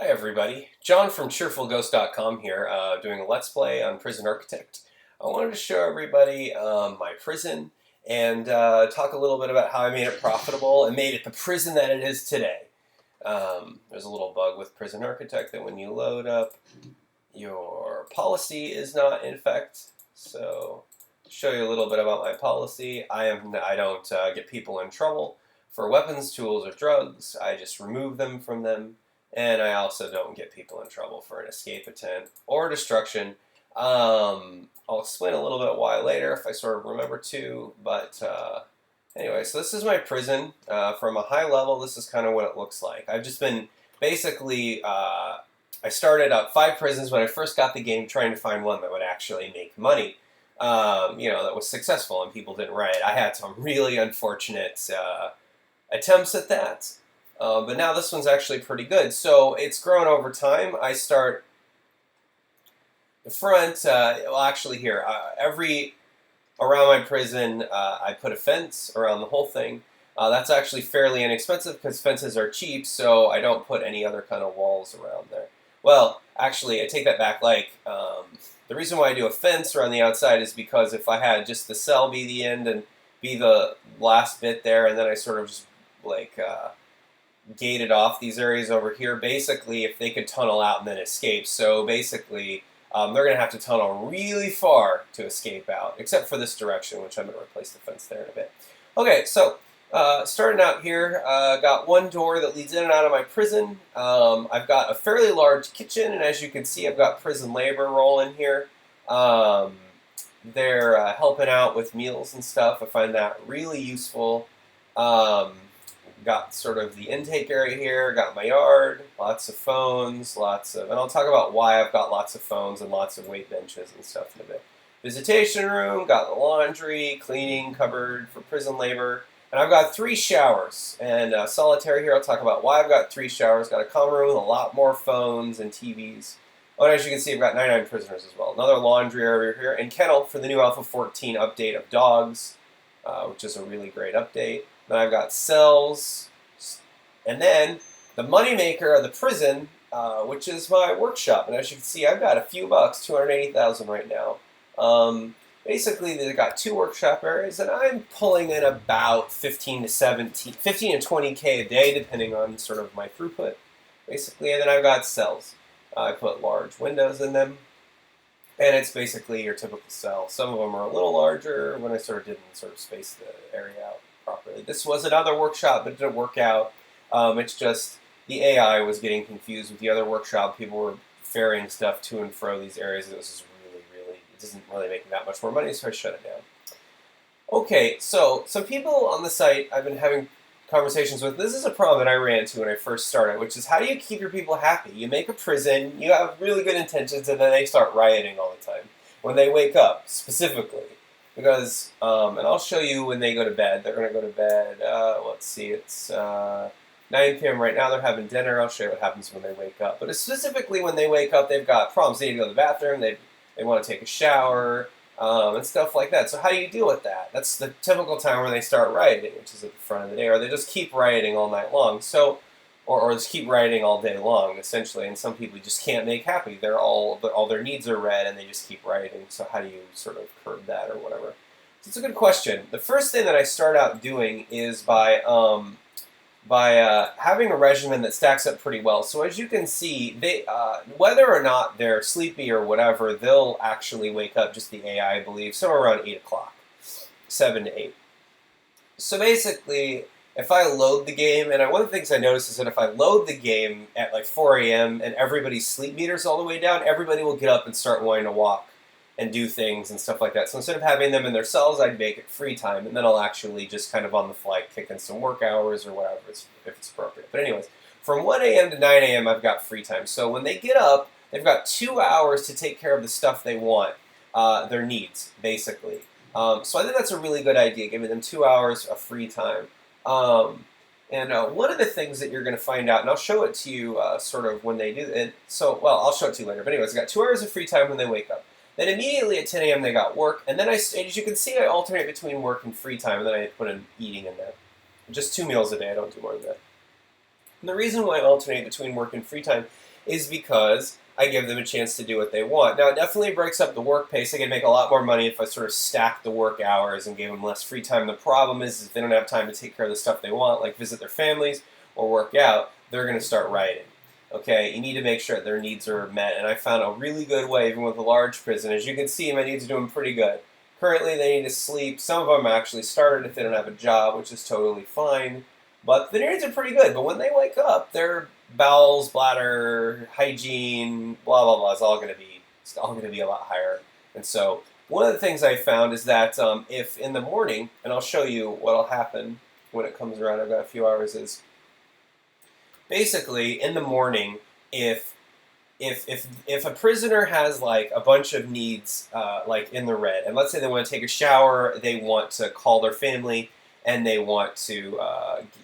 Hi everybody, John from cheerfulghost.com here, doing a Let's Play on Prison Architect. I wanted to show everybody my prison and talk a little bit about how I made it profitable and made it the prison that it is today. There's a little bug with Prison Architect that when you load up, your policy is not in effect. So, to show you a little bit about my policy, I don't get people in trouble for weapons, tools, or drugs. I just remove them from them. And I also don't get people in trouble for an escape attempt or destruction. I'll explain a little bit why later if I sort of remember to. But anyway, so this is my prison. From a high level, this is kind of what it looks like. I've just been basically, I started out 5 prisons when I first got the game trying to find one that would actually make money. That was successful and people didn't riot. I had some really unfortunate attempts at that. But now this one's actually pretty good. So it's grown over time. I start the front, around my prison, I put a fence around the whole thing. That's actually fairly inexpensive because fences are cheap, so I don't put any other kind of walls around there. Well, actually, I take that back. The reason why I do a fence around the outside is because if I had just the cell be the end and be the last bit there, and then I sort of just gated off these areas over here, basically if they could tunnel out and then escape. So basically they're going to have to tunnel really far to escape out, except for this direction, which I'm going to replace the fence there in a bit. Okay, so starting out here, got one door that leads in and out of my prison. I've got a fairly large kitchen, and as you can see, I've got prison labor rolling here. They're helping out with meals and stuff. I find that really useful. Got sort of the intake area here, got my yard, lots of phones, and I'll talk about why I've got lots of phones and lots of weight benches and stuff in a bit. Visitation room, got the laundry, cleaning cupboard for prison labor, and I've got 3 showers. And solitary here, I'll talk about why I've got 3 showers. Got a common room with a lot more phones and TVs. Oh, and as you can see, I've got 99 prisoners as well. Another laundry area here, and kennel for the new Alpha 14 update of dogs, which is a really great update. Then I've got cells, and then the moneymaker of the prison, which is my workshop. And as you can see, I've got a few bucks, 280,000 right now. Basically, they've got 2 workshop areas, and I'm pulling in about 15 to 20K a day, depending on sort of my throughput, basically. And then I've got cells. I put large windows in them, and it's basically your typical cell. Some of them are a little larger when I sort of didn't sort of space the area out properly. This was another workshop, but it didn't work out. It's just the AI was getting confused with the other workshop. People were ferrying stuff to and fro these areas. It was just it doesn't really make that much more money, so I shut it down. Okay, so some people on the site I've been having conversations with. This is a problem that I ran into when I first started, which is how do you keep your people happy? You make a prison, you have really good intentions, and then they start rioting all the time when they wake up, specifically. Because, and I'll show you when they go to bed. They're going to go to bed, let's see, it's 9 p.m. right now. They're having dinner. I'll show you what happens when they wake up. But specifically when they wake up, they've got problems. They need to go to the bathroom. They want to take a shower, and stuff like that. So how do you deal with that? That's the typical time when they start rioting, which is at the front of the day. Or they just keep rioting all night long. So, or just keep rioting all day long, essentially. And some people you just can't make happy. All their needs are read, and they just keep rioting. So how do you sort of curb that or whatever? So it's a good question. The first thing that I start out doing is by having a regimen that stacks up pretty well. So as you can see, they whether or not they're sleepy or whatever, they'll actually wake up, just the AI, I believe, somewhere around 8 o'clock, 7 to 8. So basically, if I load the game, and one of the things I noticed is that if I load the game at like 4 a.m. and everybody's sleep meter's all the way down, everybody will get up and start wanting to walk and do things and stuff like that. So instead of having them in their cells, I'd make it free time, and then I'll actually just kind of on the fly kick in some work hours or whatever, if it's appropriate. But anyways, from 1 a.m. to 9 a.m. I've got free time. So when they get up, they've got 2 hours to take care of the stuff they want, their needs, basically. So I think that's a really good idea, giving them 2 hours of free time. One of the things that you're going to find out, and I'll show it to you sort of when they do it. So, well, I'll show it to you later. But anyways, I got 2 hours of free time when they wake up. Then immediately at 10 a.m. they got work, and then as you can see, I alternate between work and free time, and then I put in eating in there. Just 2 meals a day, I don't do more than that. And the reason why I alternate between work and free time is because I give them a chance to do what they want. Now, it definitely breaks up the work pace. I can make a lot more money if I sort of stack the work hours and gave them less free time. The problem is if they don't have time to take care of the stuff they want, like visit their families or work out, they're going to start rioting. Okay, you need to make sure that their needs are met, and I found a really good way, even with a large prison. As you can see, my needs are doing pretty good. Currently, they need to sleep. Some of them actually started if they don't have a job, which is totally fine. But the needs are pretty good. But when they wake up, their bowels, bladder, hygiene, blah blah blah, is all going to be a lot higher. And so, one of the things I found is that if in the morning, and I'll show you what'll happen when it comes around. I've got a few hours. Is basically in the morning, if a prisoner has like a bunch of needs like in the red, and let's say they want to take a shower, they want to call their family, and they want to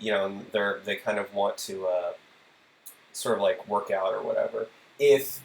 they kind of want to sort of like work out or whatever. If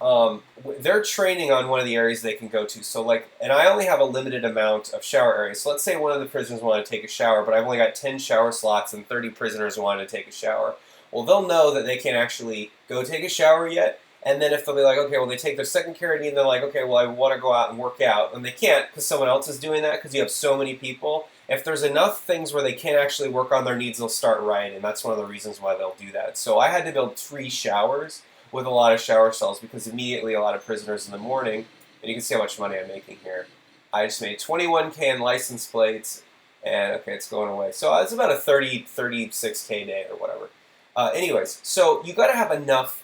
they're training on one of the areas they can go to, so like, and I only have a limited amount of shower areas. So let's say one of the prisoners want to take a shower, but I've only got 10 shower slots and 30 prisoners want to take a shower. Well, they'll know that they can't actually go take a shower yet. And then if they'll be like, okay, well, they take their second care need, and they're like, okay, well, I want to go out and work out. And they can't because someone else is doing that because you have so many people. If there's enough things where they can't actually work on their needs, they'll start rioting. That's one of the reasons why they'll do that. So I had to build 3 showers with a lot of shower stalls because immediately a lot of prisoners in the morning, and you can see how much money I'm making here. I just made 21K in license plates, and okay, it's going away. So it's about a 36K day or whatever. Anyways, so you got to have enough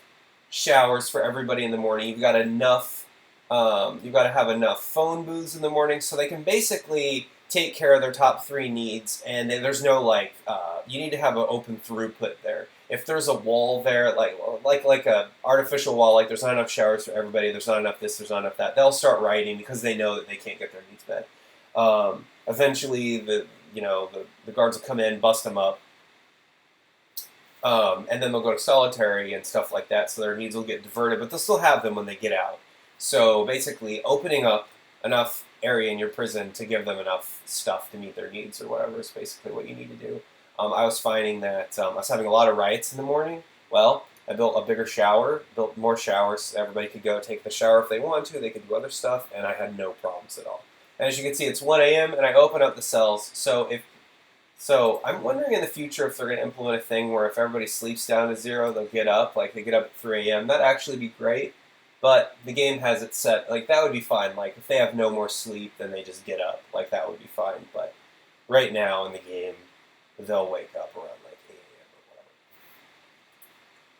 showers for everybody in the morning. You've got enough. You've got to have enough phone booths in the morning so they can basically take care of their top 3 needs. And there's no like you need to have an open throughput there. If there's a wall there, like a artificial wall, like there's not enough showers for everybody, there's not enough this, there's not enough that, they'll start rioting because they know that they can't get their needs met. Eventually, the guards will come in, bust them up, and then they'll go to solitary and stuff like that, so their needs will get diverted, but they'll still have them when they get out. So basically, opening up enough area in your prison to give them enough stuff to meet their needs or whatever is basically what you need to do. I was finding that I was having a lot of riots in the morning. Well, I built a bigger shower, built more showers so everybody could go take the shower if they wanted to. They could do other stuff, and I had no problems at all. And as you can see, it's 1 a.m., and I open up the cells. So I'm wondering in the future if they're going to implement a thing where if everybody sleeps down to 0, they'll get up, like they get up at 3 a.m. That'd actually be great, but the game has it set, like that would be fine. Like if they have no more sleep, then they just get up, like that would be fine. But right now in the game, they'll wake up around like 8 a.m. or whatever.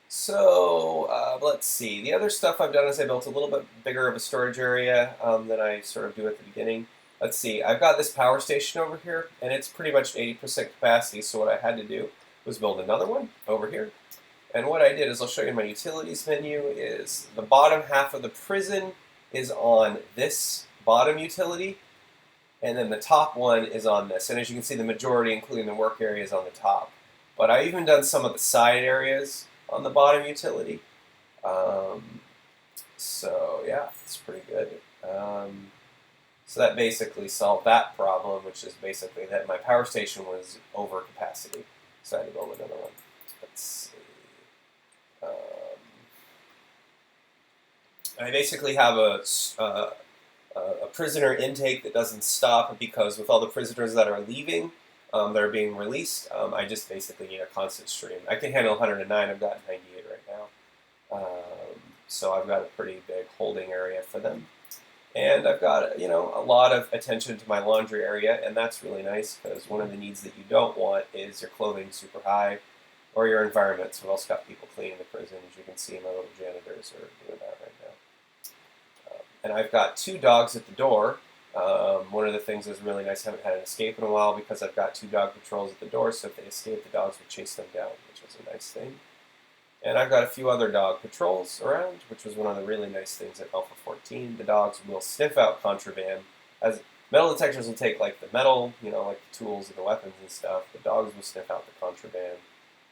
So let's see. The other stuff I've done is I built a little bit bigger of a storage area than I sort of do at the beginning. Let's see, I've got this power station over here, and it's pretty much 80% capacity, so what I had to do was build another one over here. And what I did is, I'll show you in my utilities menu, is the bottom half of the prison is on this bottom utility, and then the top one is on this. And as you can see, the majority, including the work area, is on the top. But I've even done some of the side areas on the bottom utility. So yeah, it's pretty good. So that basically solved that problem, which is basically that my power station was over capacity. So I had to build another one. Let's see. I basically have a prisoner intake that doesn't stop because with all the prisoners that are leaving, that are being released, I just basically need a constant stream. I can handle 109. I've got 98 right now. So I've got a pretty big holding area for them. And I've got, a lot of attention to my laundry area, and that's really nice because one of the needs that you don't want is your clothing super high or your environment. So I've also got people cleaning the prison. As you can see, my little janitors are doing that right now. And I've got 2 dogs at the door. One of the things that's really nice, I haven't had an escape in a while because I've got 2 dog patrols at the door, so if they escape, the dogs would chase them down, which is a nice thing. And I've got a few other dog patrols around, which was one of the really nice things at Alpha 14. The dogs will sniff out contraband. As metal detectors will take like the metal, like the tools and the weapons and stuff. The dogs will sniff out the contraband,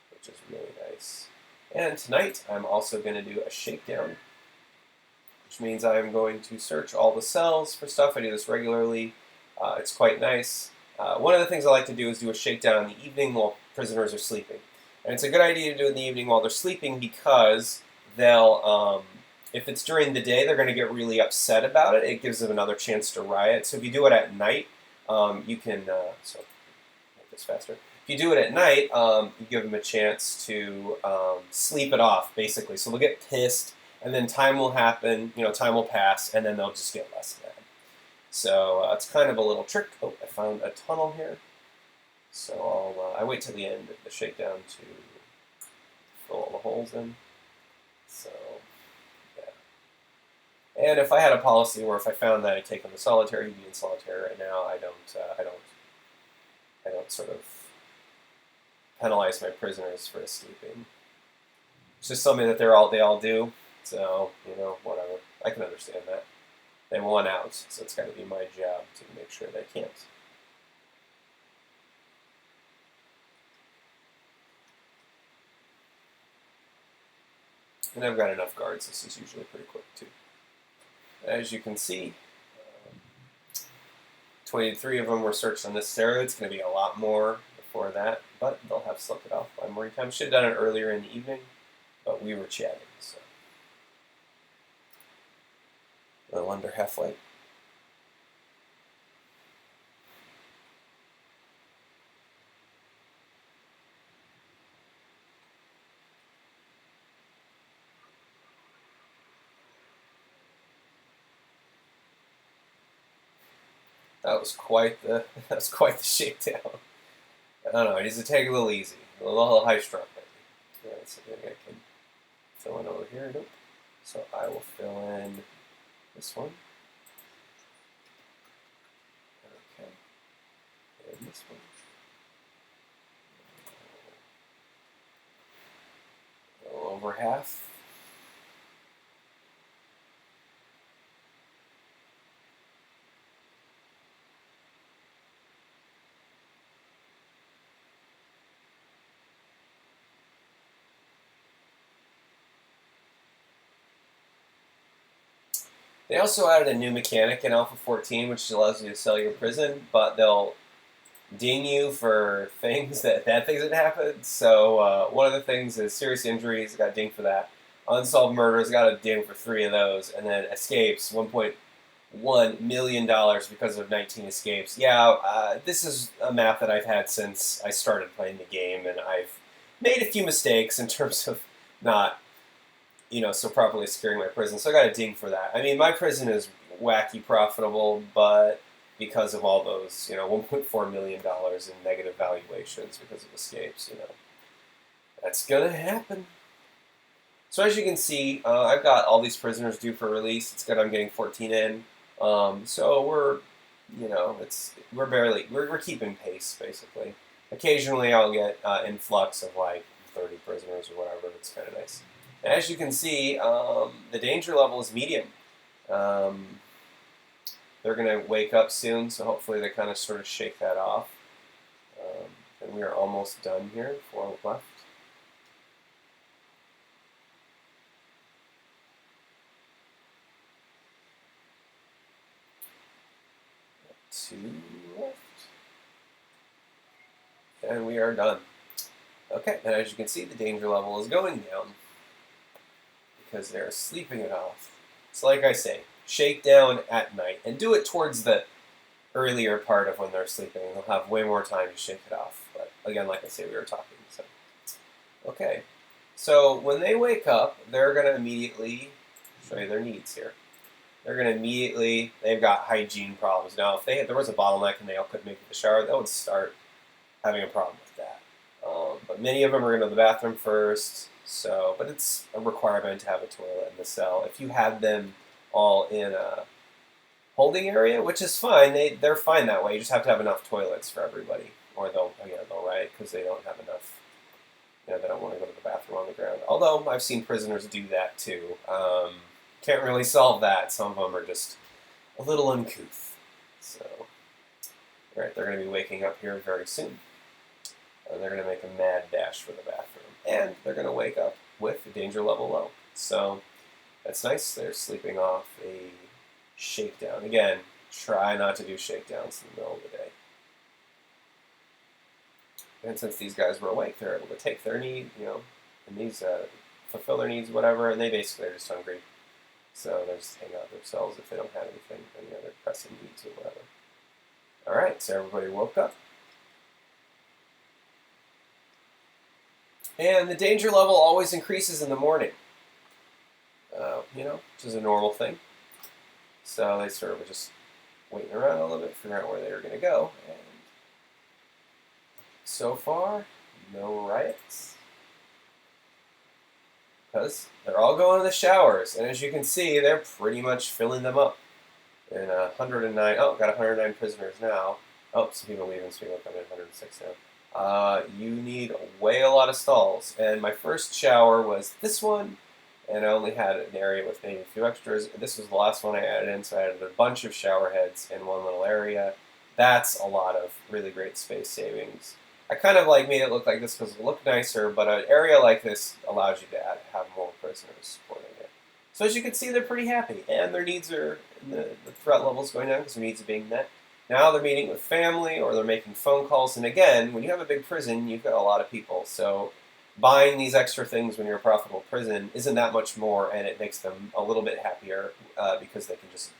which is really nice. And tonight I'm also going to do a shakedown, which means I'm going to search all the cells for stuff. I do this regularly. It's quite nice. One of the things I like to do is do a shakedown in the evening while prisoners are sleeping. And it's a good idea to do it in the evening while they're sleeping because they'll, if it's during the day, they're going to get really upset about it. It gives them another chance to riot. So if you do it at night, you can, so make this faster. If you do it at night, you give them a chance to sleep it off, basically. So they'll get pissed, and then time will happen, time will pass, and then they'll just get less mad. So it's kind of a little trick. Oh, I found a tunnel here. So I wait till the end of the shakedown to fill all the holes in. So, yeah. And if I had a policy where if I found that I'd take him to solitary, he'd be in solitary right now. I don't sort of penalize my prisoners for sleeping. It's just something that they all do. So, whatever. I can understand that. They want out, so it's got to be my job to make sure they can't. And I've got enough guards. This is usually pretty quick, too. As you can see, 23 of them were searched unnecessarily. It's going to be a lot more before that, but they'll have slept it off by morning time. Should have done it earlier in the evening, but we were chatting, so. A little under half-light. That was quite the shakedown. I don't know. It needs to take it a little easy, a little high strung, maybe. Right, so maybe I can fill in over here. Nope. So I will fill in this one. Okay. And this one. A little over half. They also added a new mechanic in Alpha 14, which allows you to sell your prison, but they'll ding you for bad things that happened. So one of the things is serious injuries, got dinged for that. Unsolved murders, got a ding for 3 of those, and then escapes, $1.1 million because of 19 escapes. Yeah, this is a map that I've had since I started playing the game, and I've made a few mistakes in terms of not so properly securing my prison. So I got a ding for that. I mean, my prison is wacky profitable, but because of all those, $1.4 million in negative valuations because of escapes, that's going to happen. So as you can see, I've got all these prisoners due for release. It's good I'm getting 14 in. So we're keeping pace, basically. Occasionally I'll get influx of like 30 prisoners or whatever. It's kind of nice. As you can see, the danger level is medium. They're going to wake up soon, so hopefully they kind of sort of shake that off. And we are almost done here. 4 left. 2 left. And we are done. Okay, and as you can see, the danger level is going down because they're sleeping it off. So like I say, shake down at night and do it towards the earlier part of when they're sleeping. They'll have way more time to shake it off. But again, like I say, we were talking. So okay, so when they wake up, they're going to immediately show you their needs here. They're going to immediately, they've got hygiene problems. Now, if there was a bottleneck and they all couldn't make it to the shower, they would start having a problem with that. But many of them are going to the bathroom first. But it's a requirement to have a toilet in the cell. If you had them all in a holding area, which is fine, they're fine that way. You just have to have enough toilets for everybody, or they'll riot because they don't have enough. They don't want to go to the bathroom on the ground. Although I've seen prisoners do that too. Can't really solve that. Some of them are just a little uncouth. So, all right, they're going to be waking up here very soon. And they're going to make a mad dash for the bathroom. And they're going to wake up with the danger level low. So that's nice. They're sleeping off a shakedown. Again, try not to do shakedowns in the middle of the day. And since these guys were awake, they're able to take their need, and these fulfill their needs, whatever, and they basically are just hungry. So they just hang out themselves if they don't have anything, any other pressing needs or whatever. All right, so everybody woke up. And the danger level always increases in the morning, which is a normal thing. So they sort of were just waiting around a little bit, figuring out where they were going to go. And so far, no riots. Because they're all going to the showers. And as you can see, they're pretty much filling them up. And 109, got 109 prisoners now. Oh, some people leaving, so I'm at 106 now. You need way a lot of stalls. And my first shower was this one, and I only had an area with maybe a few extras. This was the last one I added in, so I added a bunch of shower heads in one little area. That's a lot of really great space savings. I kind of made it look like this because it looked nicer, but an area like this allows you to have more prisoners supporting it. So as you can see, they're pretty happy, and their needs are, the threat level's going down because their needs are being met. Now they're meeting with family, or they're making phone calls, and again, when you have a big prison, you've got a lot of people, so buying these extra things when you're a profitable prison isn't that much more, and it makes them a little bit happier because they can just,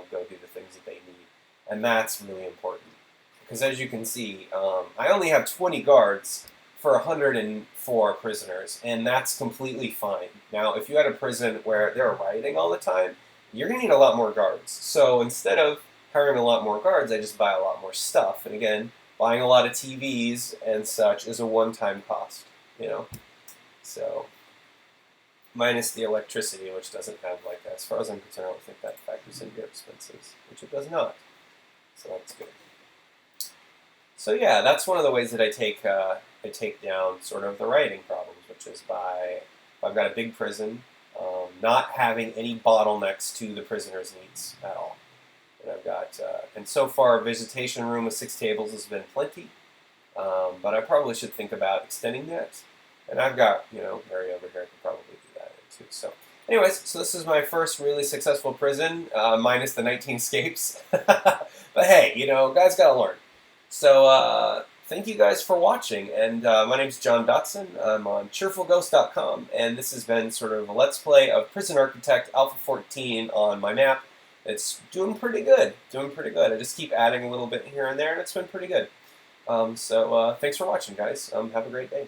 go do the things that they need. And that's really important. Because as you can see, I only have 20 guards for 104 prisoners, and that's completely fine. Now, if you had a prison where they're rioting all the time, you're going to need a lot more guards. So instead of hiring a lot more guards, I just buy a lot more stuff. And again, buying a lot of TVs and such is a one-time cost, So, minus the electricity, which doesn't have, as far as I'm concerned, I don't think that factors into your expenses, which it does not. So that's good. So yeah, that's one of the ways that I take down sort of the rioting problems, which is by, if I've got a big prison, not having any bottlenecks to the prisoners' needs at all. And I've got, and so far, Visitation Room with 6 tables has been plenty, but I probably should think about extending that. And I've got, area over here I could probably do that in too. So anyways, so this is my first really successful prison, minus the 19 escapes. But hey, guys gotta learn. So thank you guys for watching, and my name's John Dotson. I'm on cheerfulghost.com, and this has been sort of a Let's Play of Prison Architect Alpha 14 on my map. It's doing pretty good, I just keep adding a little bit here and there, and it's been pretty good. So thanks for watching, guys. Have a great day.